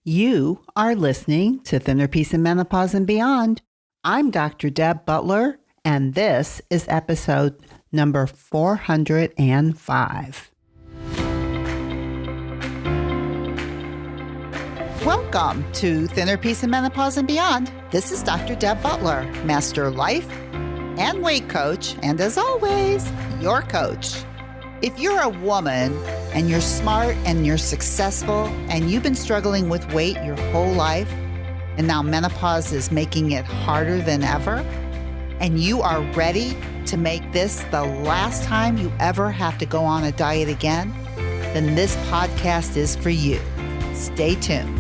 You are listening to Thinner Peace and Menopause and Beyond. I'm Dr. Deb Butler, and this is episode number 405. Welcome to Thinner Peace and Menopause and Beyond. This is Dr. Deb Butler, Master Life and Weight Coach, and as always, your coach. If you're a woman and you're smart and you're successful and you've been struggling with weight your whole life and now menopause is making it harder than ever, and you are ready to make this the last time you ever have to go on a diet again, then this podcast is for you. Stay tuned.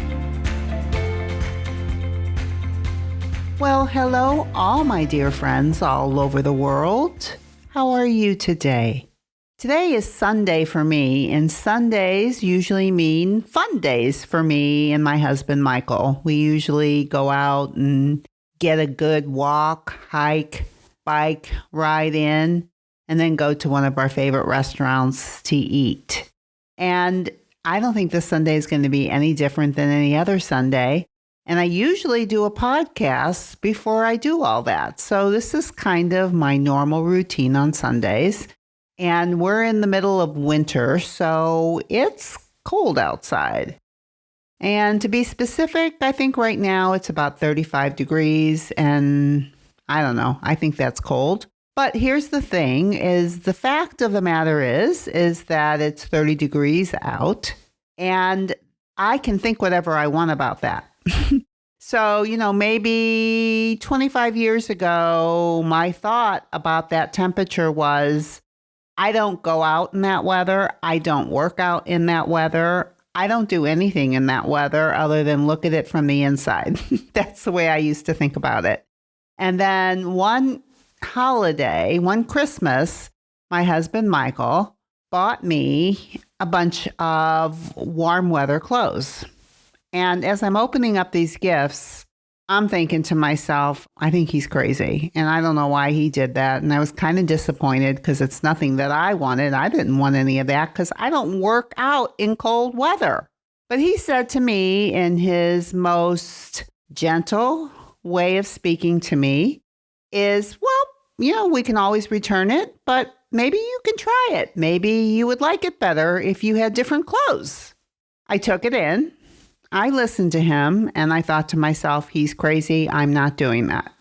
Well, hello, all my dear friends all over the world. How are you today? Today is Sunday for me, and Sundays usually mean fun days for me and my husband, Michael. We usually go out and get a good walk, hike, bike ride in, and then go to one of our favorite restaurants to eat. And I don't think this Sunday is going to be any different than any other Sunday. And I usually do a podcast before I do all that. So this is kind of my normal routine on Sundays. And we're in the middle of winter, so it's cold outside. And to be specific, I think right now it's about 35 degrees, and I don't know, I think that's cold. But here's the thing, is the fact of the matter is that it's 30 degrees out, and I can think whatever I want about that. So, maybe 25 years ago, my thought about that temperature was, I don't go out in that weather. I don't work out in that weather. I don't do anything in that weather other than look at it from the inside. That's the way I used to think about it. And then one holiday, one Christmas, my husband, Michael, bought me a bunch of warm weather clothes. And as I'm opening up these gifts, I'm thinking to myself, I think he's crazy. And I don't know why he did that. And I was kind of disappointed because it's nothing that I wanted. I didn't want any of that because I don't work out in cold weather. But he said to me in his most gentle way of speaking to me is, well, we can always return it, but maybe you can try it. Maybe you would like it better if you had different clothes. I took it in. I listened to him and I thought to myself, he's crazy. I'm not doing that.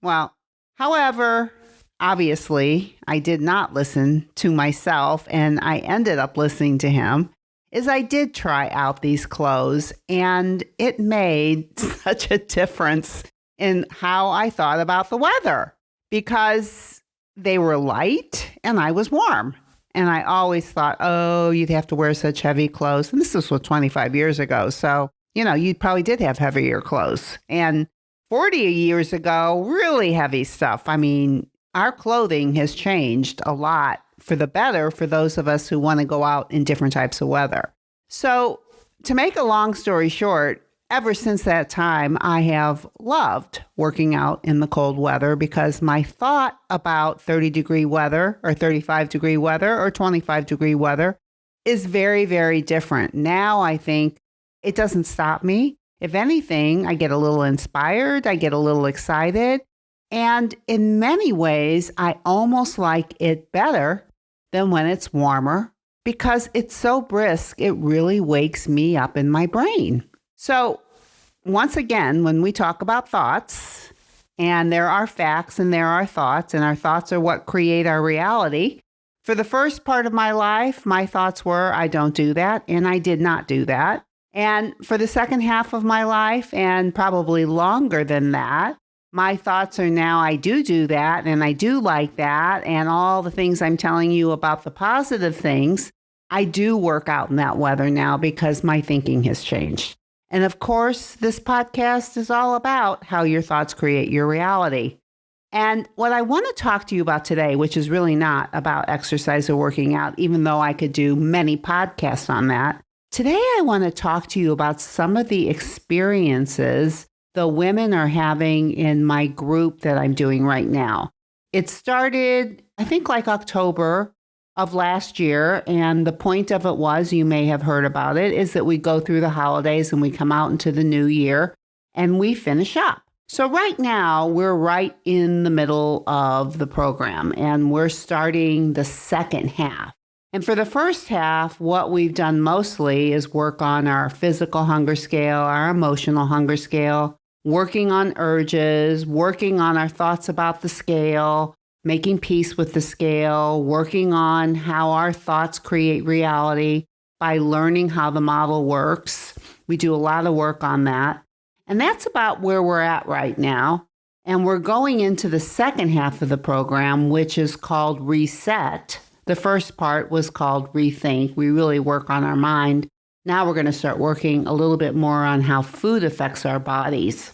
Well, however, obviously, I did not listen to myself and I ended up listening to him is I did try out these clothes and it made such a difference in how I thought about the weather because they were light and I was warm. And I always thought, oh, you'd have to wear such heavy clothes. And this was 25 years ago. So, you probably did have heavier clothes. And 40 years ago, really heavy stuff. I mean, our clothing has changed a lot for the better for those of us who want to go out in different types of weather. So to make a long story short, ever since that time, I have loved working out in the cold weather because my thought about 30-degree weather or 35-degree weather or 25-degree weather is very, very different. Now I think it doesn't stop me. If anything, I get a little inspired, I get a little excited, and in many ways, I almost like it better than when it's warmer because it's so brisk, it really wakes me up in my brain. So once again, when we talk about thoughts, and there are facts and there are thoughts, and our thoughts are what create our reality. For the first part of my life, my thoughts were, I don't do that, and I did not do that. And for the second half of my life, and probably longer than that, my thoughts are now, I do that, and I do like that, and all the things I'm telling you about the positive things, I do work out in that weather now because my thinking has changed. And of course, this podcast is all about how your thoughts create your reality. And what I want to talk to you about today, which is really not about exercise or working out, even though I could do many podcasts on that, today I want to talk to you about some of the experiences the women are having in my group that I'm doing right now. It started, I think, like October, of last year. And the point of it was, you may have heard about it, is that we go through the holidays and we come out into the new year and we finish up. So right now, we're right in the middle of the program and we're starting the second half. And for the first half, what we've done mostly is work on our physical hunger scale, our emotional hunger scale, working on urges, working on our thoughts about the scale, making peace with the scale, working on how our thoughts create reality by learning how the model works. We do a lot of work on that. And that's about where we're at right now. And we're going into the second half of the program, which is called Reset. The first part was called Rethink. We really work on our mind. Now we're going to start working a little bit more on how food affects our bodies.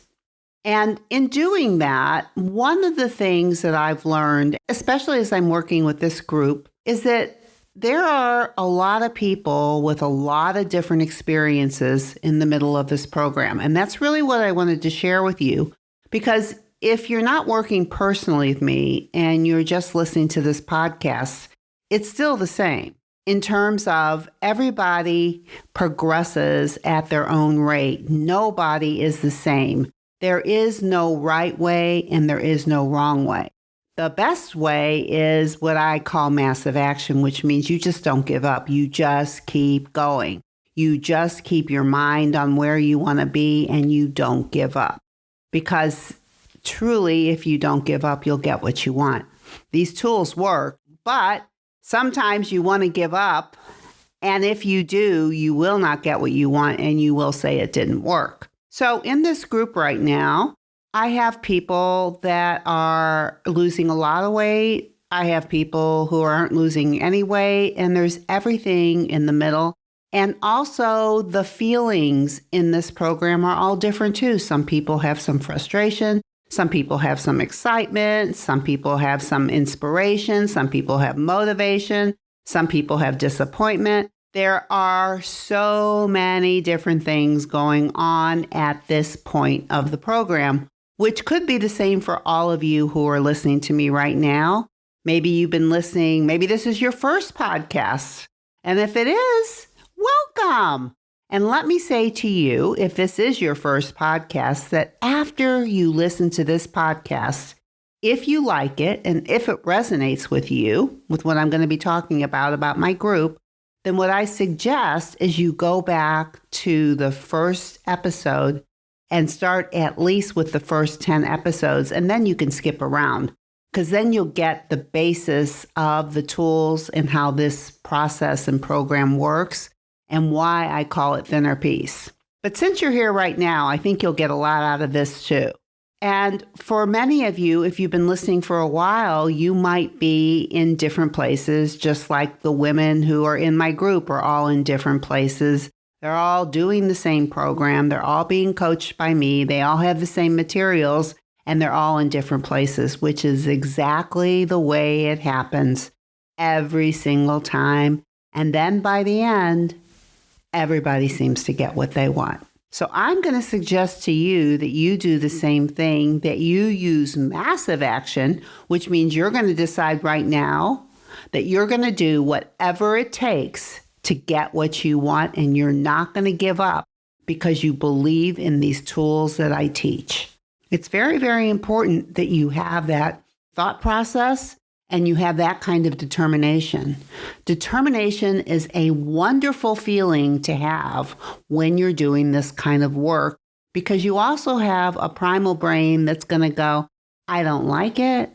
And in doing that, one of the things that I've learned, especially as I'm working with this group, is that there are a lot of people with a lot of different experiences in the middle of this program. And that's really what I wanted to share with you, because if you're not working personally with me and you're just listening to this podcast, it's still the same in terms of everybody progresses at their own rate. Nobody is the same. There is no right way and there is no wrong way. The best way is what I call massive action, which means you just don't give up. You just keep going. You just keep your mind on where you want to be and you don't give up. Because truly, if you don't give up, you'll get what you want. These tools work, but sometimes you want to give up, and if you do, you will not get what you want, and you will say it didn't work. So in this group right now, I have people that are losing a lot of weight. I have people who aren't losing any weight, and there's everything in the middle. And also the feelings in this program are all different too. Some people have some frustration. Some people have some excitement, some people have some inspiration, some people have motivation, some people have disappointment. There are so many different things going on at this point of the program, which could be the same for all of you who are listening to me right now. Maybe you've been listening, maybe this is your first podcast. And if it is, welcome. And let me say to you, if this is your first podcast, that after you listen to this podcast, if you like it and if it resonates with you, with what I'm going to be talking about my group, then what I suggest is you go back to the first episode and start at least with the first 10 episodes, and then you can skip around, because then you'll get the basis of the tools and how this process and program works, and why I call it Thinner Peace. But since you're here right now, I think you'll get a lot out of this too. And for many of you, if you've been listening for a while, you might be in different places, just like the women who are in my group are all in different places. They're all doing the same program. They're all being coached by me. They all have the same materials, and they're all in different places, which is exactly the way it happens every single time. And then by the end, everybody seems to get what they want. So I'm going to suggest to you that you do the same thing, that you use massive action, which means you're going to decide right now that you're going to do whatever it takes to get what you want, and you're not going to give up because you believe in these tools that I teach. It's very, very important that you have that thought process and you have that kind of determination. Determination is a wonderful feeling to have when you're doing this kind of work, because you also have a primal brain that's going to go, I don't like it.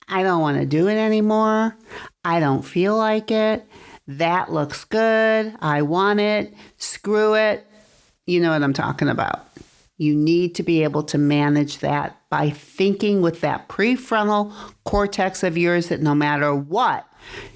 I don't want to do it anymore. I don't feel like it. That looks good. I want it. Screw it. You know what I'm talking about. You need to be able to manage that by thinking with that prefrontal cortex of yours that no matter what,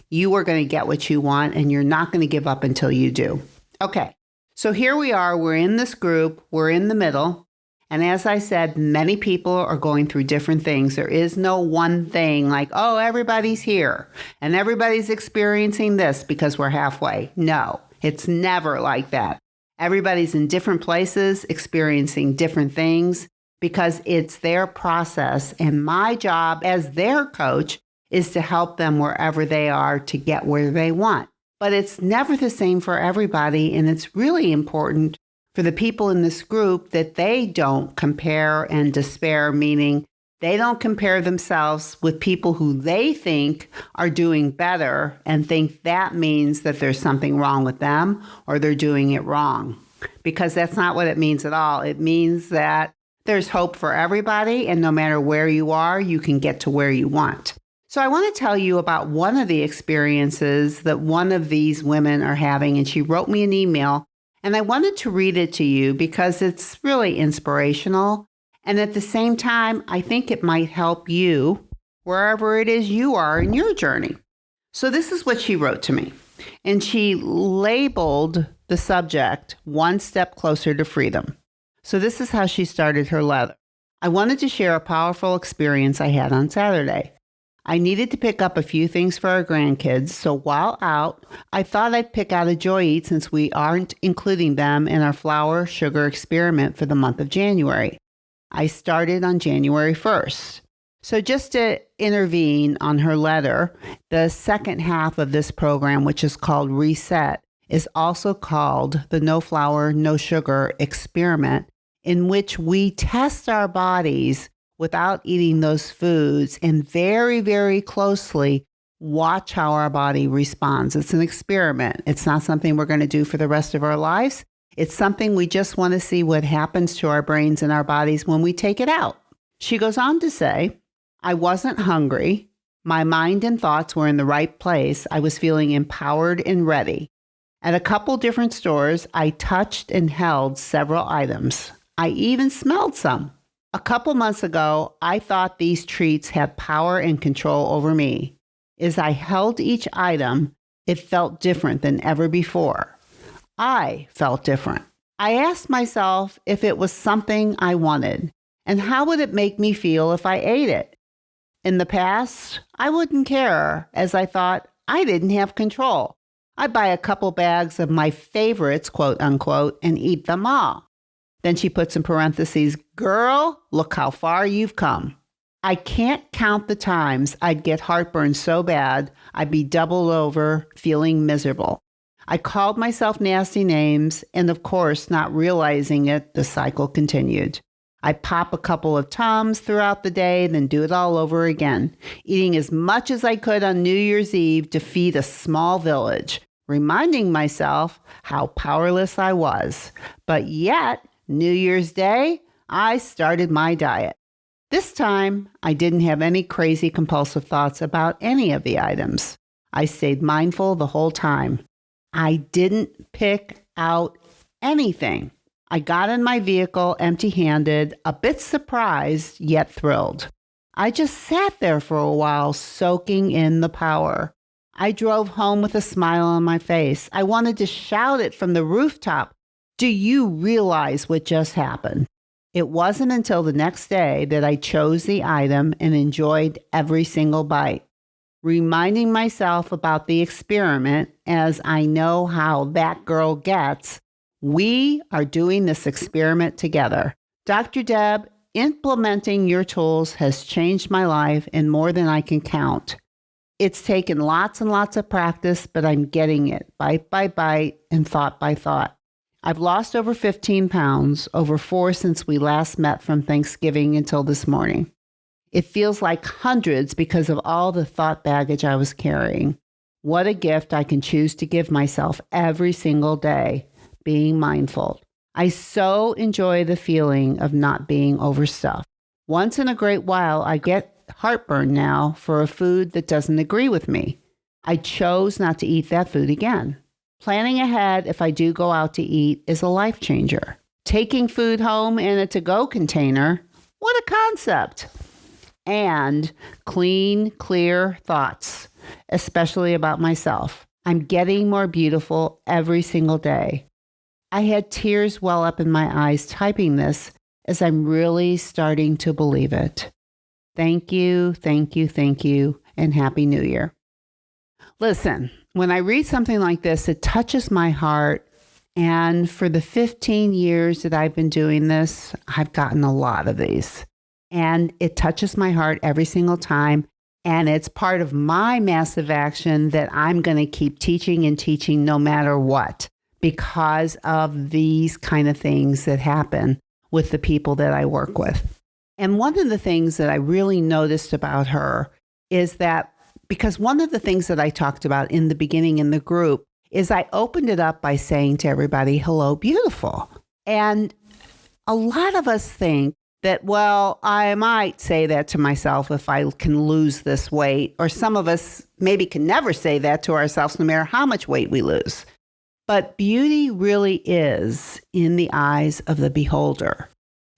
you are going to get what you want and you're not going to give up until you do. Okay, so here we are. We're in this group. We're in the middle. And as I said, many people are going through different things. There is no one thing like, oh, everybody's here and everybody's experiencing this because we're halfway. No, it's never like that. Everybody's in different places, experiencing different things because it's their process. And my job as their coach is to help them wherever they are to get where they want. But it's never the same for everybody, and it's really important for the people in this group that they don't compare and despair, meaning they don't compare themselves with people who they think are doing better and think that means that there's something wrong with them or they're doing it wrong. Because that's not what it means at all. It means that there's hope for everybody, and no matter where you are, you can get to where you want. So I want to tell you about one of the experiences that one of these women are having, and she wrote me an email, and I wanted to read it to you because it's really inspirational. And at the same time, I think it might help you wherever it is you are in your journey. So this is what she wrote to me. And she labeled the subject, One Step Closer to Freedom. So this is how she started her letter. I wanted to share a powerful experience I had on Saturday. I needed to pick up a few things for our grandkids, so while out, I thought I'd pick out a Joy Eat since we aren't including them in our flour sugar experiment for the month of January. I started on January 1st. So just to intervene on her letter, the second half of this program, which is called Reset, is also called the No Flour, No Sugar Experiment, in which we test our bodies without eating those foods and very, very closely watch how our body responds. It's an experiment. It's not something we're going to do for the rest of our lives. It's something we just want to see what happens to our brains and our bodies when we take it out. She goes on to say, I wasn't hungry. My mind and thoughts were in the right place. I was feeling empowered and ready. At a couple different stores, I touched and held several items. I even smelled some. A couple months ago, I thought these treats had power and control over me. As I held each item, it felt different than ever before. I felt different. I asked myself if it was something I wanted, and how would it make me feel if I ate it? In the past, I wouldn't care, as I thought I didn't have control. I'd buy a couple bags of my favorites, quote unquote, and eat them all. Then she puts in parentheses, girl, look how far you've come. I can't count the times I'd get heartburn so bad I'd be doubled over, feeling miserable. I called myself nasty names, and of course, not realizing it, the cycle continued. I'd pop a couple of Tums throughout the day, then do it all over again, eating as much as I could on New Year's Eve to feed a small village, reminding myself how powerless I was. But yet, New Year's Day, I started my diet. This time, I didn't have any crazy compulsive thoughts about any of the items. I stayed mindful the whole time. I didn't pick out anything. I got in my vehicle empty-handed, a bit surprised, yet thrilled. I just sat there for a while, soaking in the power. I drove home with a smile on my face. I wanted to shout it from the rooftop. Do you realize what just happened? It wasn't until the next day that I chose the item and enjoyed every single bite, reminding myself about the experiment as I know how that girl gets. We are doing this experiment together. Dr. Deb, implementing your tools has changed my life in more than I can count. It's taken lots and lots of practice, but I'm getting it bite by bite and thought by thought. I've lost over 15 pounds, over 4 since we last met from Thanksgiving until this morning. It feels like hundreds because of all the thought baggage I was carrying. What a gift I can choose to give myself every single day, being mindful. I so enjoy the feeling of not being overstuffed. Once in a great while, I get heartburn now for a food that doesn't agree with me. I chose not to eat that food again. Planning ahead if I do go out to eat is a life changer. Taking food home in a to-go container, what a concept. And clean, clear thoughts, especially about myself. I'm getting more beautiful every single day. I had tears well up in my eyes typing this as I'm really starting to believe it. Thank you, thank you, thank you, and Happy New Year. Listen, when I read something like this, it touches my heart. And for the 15 years that I've been doing this, I've gotten a lot of these. And it touches my heart every single time. And it's part of my massive action that I'm going to keep teaching and teaching no matter what, because of these kind of things that happen with the people that I work with. And one of the things that I really noticed about her is that, because one of the things that I talked about in the beginning in the group is I opened it up by saying to everybody, hello, beautiful. And a lot of us think that, well, I might say that to myself if I can lose this weight, or some of us maybe can never say that to ourselves no matter how much weight we lose. But beauty really is in the eyes of the beholder.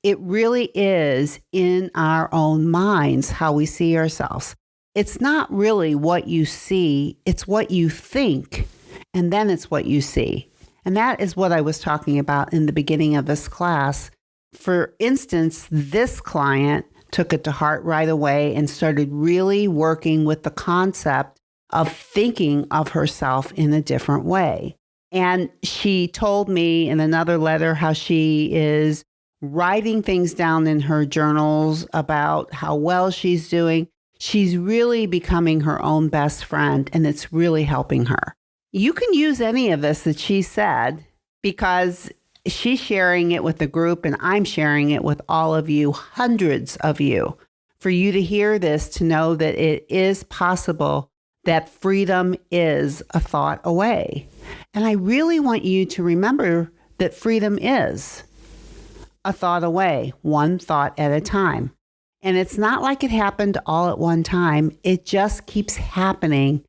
It really is in our own minds how we see ourselves. It's not really what you see, it's what you think, and then it's what you see. And that is what I was talking about in the beginning of this class. For instance, this client took it to heart right away and started really working with the concept of thinking of herself in a different way. And she told me in another letter how she is writing things down in her journals about how well she's doing. She's really becoming her own best friend, and it's really helping her. You can use any of this that she said, because she's sharing it with the group and I'm sharing it with all of you, hundreds of you, for you to hear this, to know that it is possible, that freedom is a thought away. And I really want you to remember that freedom is a thought away, one thought at a time. And it's not like it happened all at one time. It just keeps happening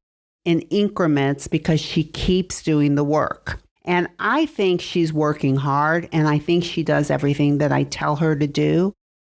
in increments because she keeps doing the work. And I think she's working hard, and I think she does everything that I tell her to do.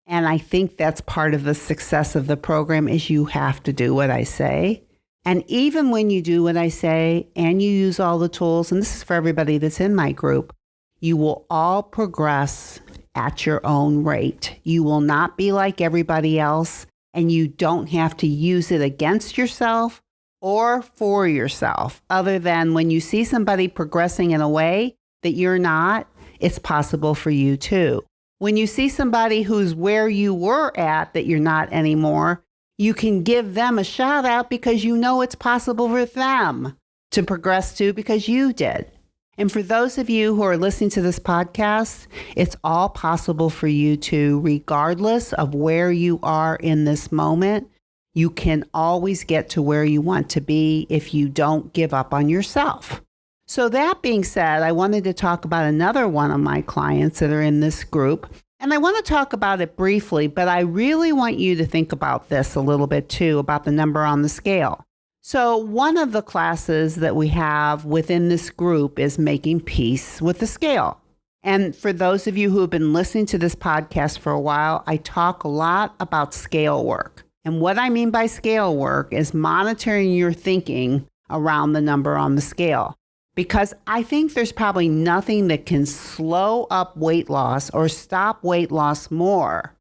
And I think that's part of the success of the program, is you have to do what I say. And even when you do what I say and you use all the tools, and this is for everybody that's in my group, you will all progress at your own rate. You will not be like everybody else, and you don't have to use it against yourself or for yourself, other than when you see somebody progressing in a way that you're not, it's possible for you too. When you see somebody who's where you were at that you're not anymore, you can give them a shout out because you know it's possible for them to progress too, because you did. And for those of you who are listening to this podcast, it's all possible for you too, regardless of where you are in this moment. You can always get to where you want to be if you don't give up on yourself. So that being said, I wanted to talk about another one of my clients that are in this group. And I want to talk about it briefly, but I really want you to think about this a little bit too, about the number on the scale. So one of the classes that we have within this group is making peace with the scale. And for those of you who have been listening to this podcast for a while, I talk a lot about scale work. And what I mean by scale work is monitoring your thinking around the number on the scale. Because I think there's probably nothing that can slow up weight loss or stop weight loss more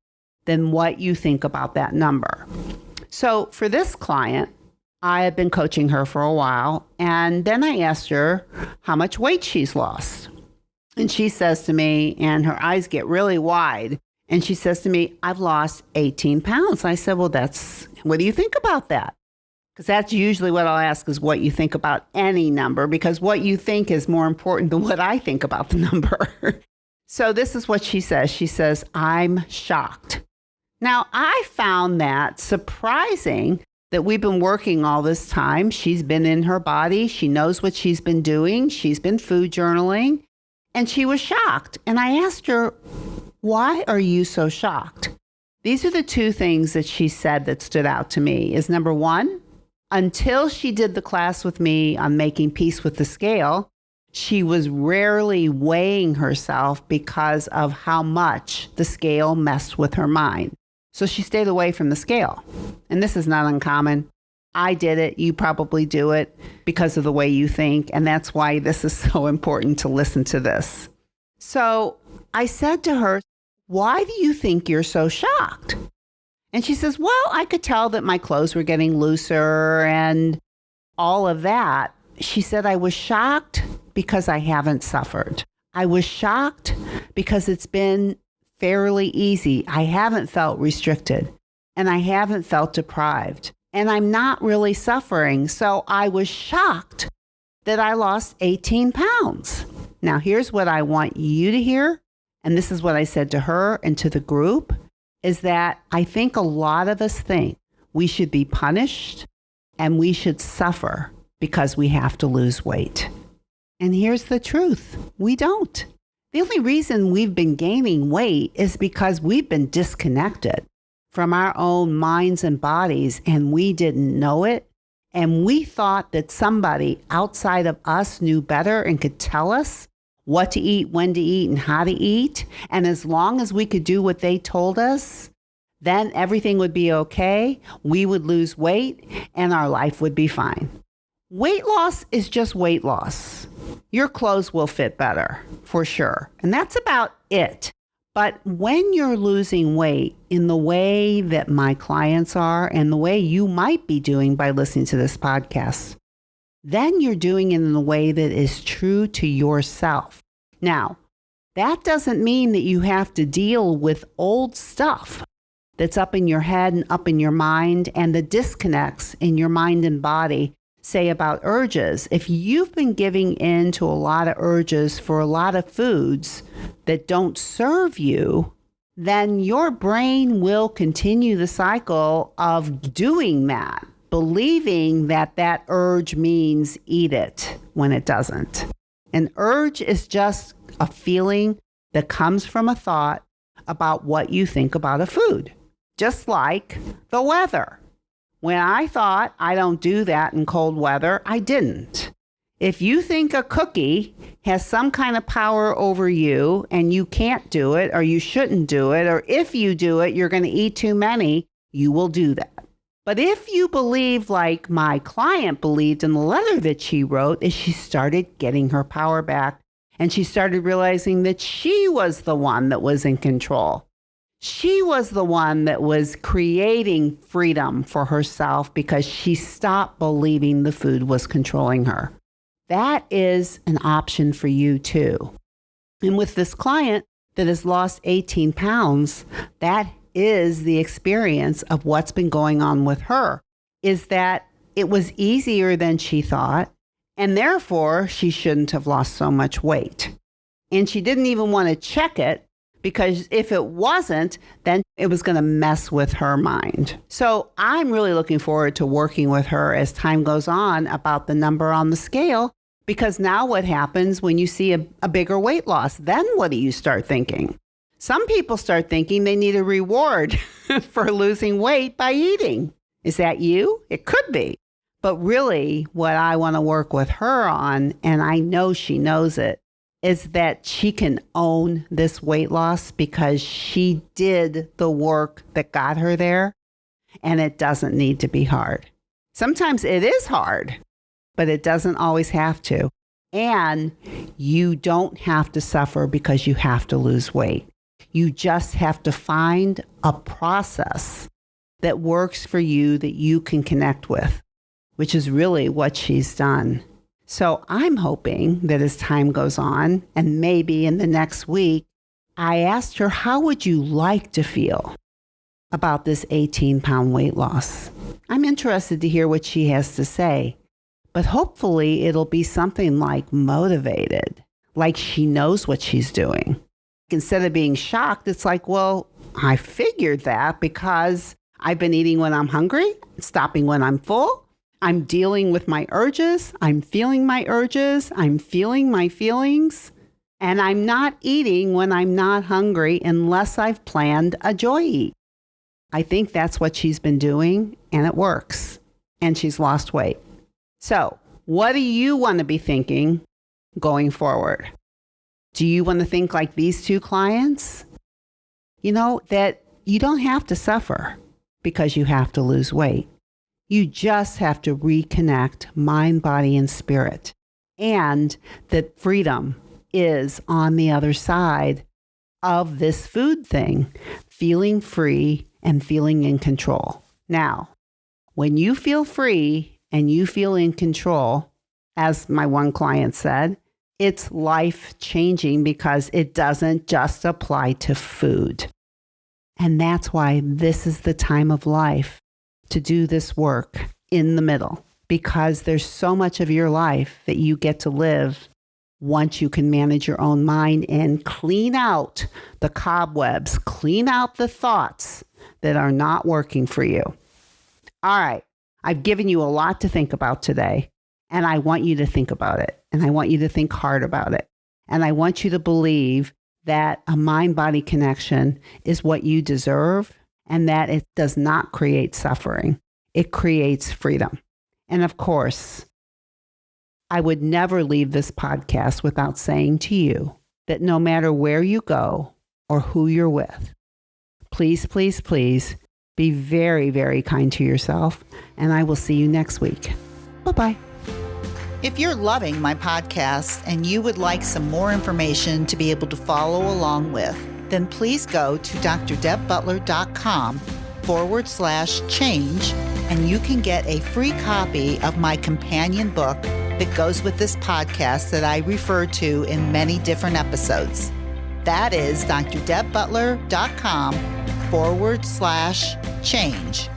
than what you think about that number. So for this client, I have been coaching her for a while, and then I asked her how much weight she's lost. And she says to me, and her eyes get really wide, and she says to me, I've lost 18 pounds. I said, well, what do you think about that? Because that's usually what I'll ask, is what you think about any number, because what you think is more important than what I think about the number. So this is what she says. She says, I'm shocked. Now, I found that surprising that we've been working all this time. She's been in her body. She knows what she's been doing. She's been food journaling, and she was shocked. And I asked her, why are you so shocked? These are the two things that she said that stood out to me. Is number one, until she did the class with me on making peace with the scale, she was rarely weighing herself because of how much the scale messed with her mind. So she stayed away from the scale. And this is not uncommon. I did it. You probably do it because of the way you think. And that's why this is so important to listen to this. So I said to her, why do you think you're so shocked? And she says, well, I could tell that my clothes were getting looser and all of that. She said, I was shocked because I haven't suffered. I was shocked because it's been fairly easy. I haven't felt restricted and I haven't felt deprived. and I'm not really suffering. So I was shocked that I lost 18 pounds. Now, here's what I want you to hear. And this is what I said to her and to the group, is that I think a lot of us think we should be punished and we should suffer because we have to lose weight. And here's the truth. We don't. The only reason we've been gaining weight is because we've been disconnected from our own minds and bodies, and we didn't know it. And we thought that somebody outside of us knew better and could tell us what to eat, when to eat, and how to eat. And as long as we could do what they told us, then everything would be okay. We would lose weight and our life would be fine. Weight loss is just weight loss. Your clothes will fit better, for sure. And that's about it. But when you're losing weight in the way that my clients are and the way you might be doing by listening to this podcast, then you're doing it in a way that is true to yourself. Now, that doesn't mean that you have to deal with old stuff that's up in your head and up in your mind and the disconnects in your mind and body, say about urges. If you've been giving in to a lot of urges for a lot of foods that don't serve you, then your brain will continue the cycle of doing that, believing that that urge means eat it when it doesn't. An urge is just a feeling that comes from a thought about what you think about a food, just like the weather. When I thought I don't do that in cold weather, I didn't. If you think a cookie has some kind of power over you and you can't do it or you shouldn't do it, or if you do it, you're going to eat too many, you will do that. But if you believe like my client believed in the letter that she wrote, is she started getting her power back and she started realizing that she was the one that was in control. She was the one that was creating freedom for herself because she stopped believing the food was controlling her. That is an option for you too. And with this client that has lost 18 pounds, that is the experience of what's been going on with her, is that it was easier than she thought, and therefore she shouldn't have lost so much weight. And she didn't even want to check it, because if it wasn't, then it was going to mess with her mind. So I'm really looking forward to working with her as time goes on about the number on the scale, because now what happens when you see a bigger weight loss? Then what do you start thinking? Some people start thinking they need a reward for losing weight by eating. Is that you? It could be. But really, what I want to work with her on, and I know she knows it, is that she can own this weight loss because she did the work that got her there, and it doesn't need to be hard. Sometimes it is hard, but it doesn't always have to. And you don't have to suffer because you have to lose weight. You just have to find a process that works for you that you can connect with, which is really what she's done. So I'm hoping that as time goes on, and maybe in the next week, I asked her, how would you like to feel about this 18-pound weight loss? I'm interested to hear what she has to say, but hopefully it'll be something like motivated, like she knows what she's doing. Instead of being shocked, it's like, well, I figured that because I've been eating when I'm hungry, stopping when I'm full. I'm dealing with my urges. I'm feeling my urges. I'm feeling my feelings. And I'm not eating when I'm not hungry unless I've planned a joy eat. I think that's what she's been doing, and it works. And she's lost weight. So what do you want to be thinking going forward? Do you want to think like these two clients? You know, that you don't have to suffer because you have to lose weight. You just have to reconnect mind, body, and spirit. And that freedom is on the other side of this food thing, feeling free and feeling in control. Now, when you feel free and you feel in control, as my one client said, it's life-changing because it doesn't just apply to food. And that's why this is the time of life to do this work in the middle, because there's so much of your life that you get to live once you can manage your own mind and clean out the cobwebs, clean out the thoughts that are not working for you. All right, I've given you a lot to think about today, and I want you to think about it, and I want you to think hard about it, and I want you to believe that a mind-body connection is what you deserve, and that it does not create suffering. It creates freedom. And of course, I would never leave this podcast without saying to you that no matter where you go or who you're with, please, please, please be very, very kind to yourself. And I will see you next week. Bye-bye. If you're loving my podcast and you would like some more information to be able to follow along with, then please go to drdebbutler.com/change, and you can get a free copy of my companion book that goes with this podcast that I refer to in many different episodes. That is drdebbutler.com/change, CHANGE.